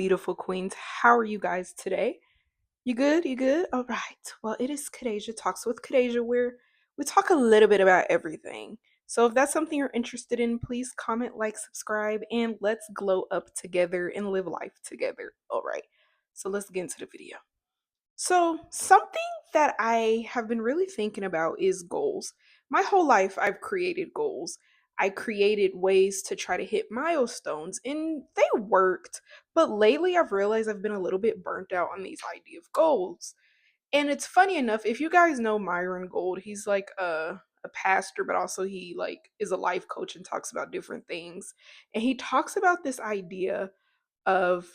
Beautiful queens. How are you guys today? You good? You good? All right. Well, it is Kadeja Talks with Kadeja, where we talk a little bit about everything. So if that's something you're interested in, please comment, like, subscribe, and let's glow up together and live life together. All right. So let's get into the video. So, something that I have been really thinking about is goals. My whole life, I've created goals. I created ways to try to hit milestones, and they worked. But lately, I've realized I've been a little bit burnt out on these idea of goals. And it's funny enough, if you guys know Myron Gold, he's like a pastor, but also he like is a life coach and talks about different things. And he talks about this idea of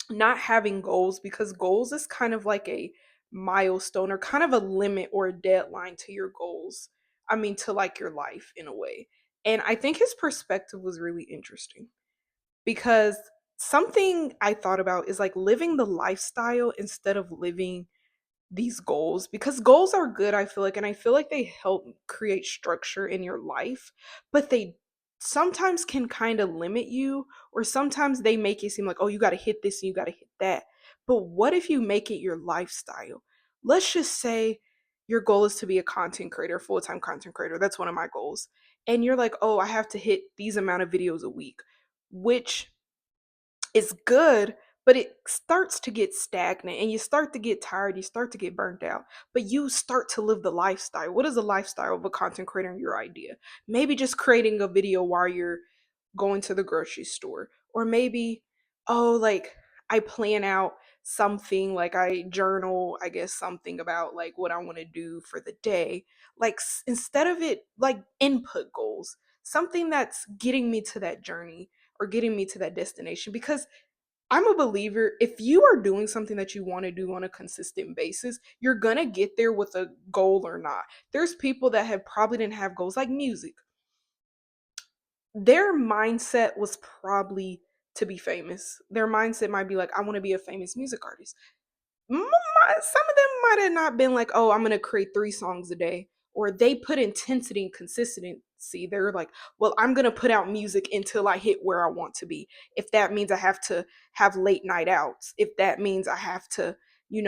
not having goals because goals is kind of like a milestone or kind of a limit or a deadline to your goals. I mean, to like your life in a way. And I think his perspective was really interesting because something I thought about is like living the lifestyle instead of living these goals because goals are good, I feel like, and I feel like they help create structure in your life, but they sometimes can kind of limit you, or sometimes they make it seem like, oh, you got to hit this and you got to hit that. But what if you make it your lifestyle? Let's just say your goal is to be a content creator, full-time content creator. That's one of my goals. And you're like, oh, I have to hit these amount of videos a week, which is good, but it starts to get stagnant and you start to get tired, you start to get burnt out, but you start to live the lifestyle. What is the lifestyle of a content creator in your idea? Maybe just creating a video while you're going to the grocery store, or maybe, oh, like I plan out something, like I journal, I guess, something about like what I want to do for the day. Like instead of it like input goals, something that's getting me to that journey or getting me to that destination, because I'm a believer, if you are doing something that you want to do on a consistent basis, you're going to get there with a goal or not. There's people that have probably didn't have goals like music. Their mindset was probably to be famous. Their mindset might be like, I want to be a famous music artist. Some of them might have not been like, oh, I'm going to create 3 songs a day, or they put intensity and consistency. They're like, well, I'm going to put out music until I hit where I want to be. If that means I have to have late night outs, if that means I have to,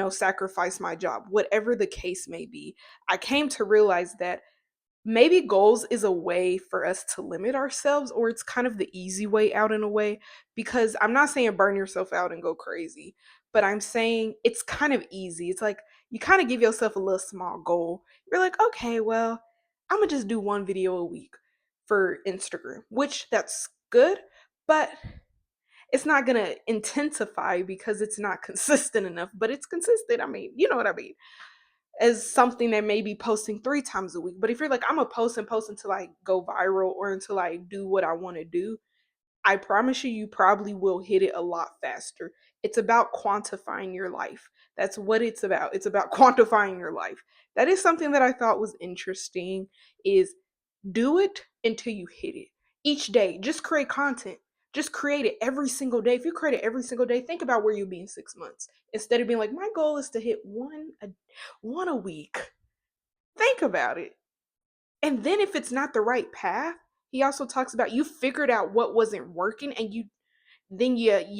sacrifice my job, whatever the case may be, I came to realize that maybe goals is a way for us to limit ourselves, or it's kind of the easy way out in a way, because I'm not saying burn yourself out and go crazy, but I'm saying it's kind of easy. It's like you kind of give yourself a little small goal. You're like, okay, well, I'm gonna just do 1 video a week for Instagram, which that's good, but it's not gonna intensify because it's not consistent enough. But it's consistent, I mean, you know what I mean, as something that may be posting 3 times a week. But if you're like, I'm gonna post and post until I go viral or until I do what I want to do, I promise you, you probably will hit it a lot faster. It's about quantifying your life. That's what it's about. It's about quantifying your life. That is something that I thought was interesting, is do it until you hit it. Each day, just create content. Just create it every single day. If you create it every single day, think about where you'll be in 6 months. Instead of being like, my goal is to hit one a week. Think about it. And then if it's not the right path, he also talks about you figured out what wasn't working, and you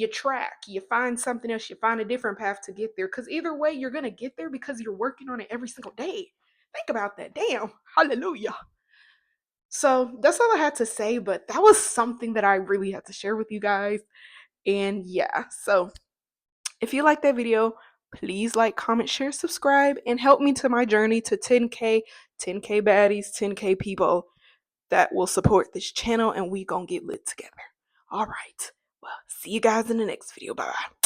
track, you find something else, you find a different path to get there. Because either way, you're gonna get there because you're working on it every single day. Think about that. Damn. Hallelujah. So that's all I had to say, but that was something that I really had to share with you guys. And yeah, so if you like that video, please like, comment, share, subscribe, and help me to my journey to 10K, 10K baddies, 10K people that will support this channel, and we gonna get lit together. All right. Well, see you guys in the next video. Bye bye.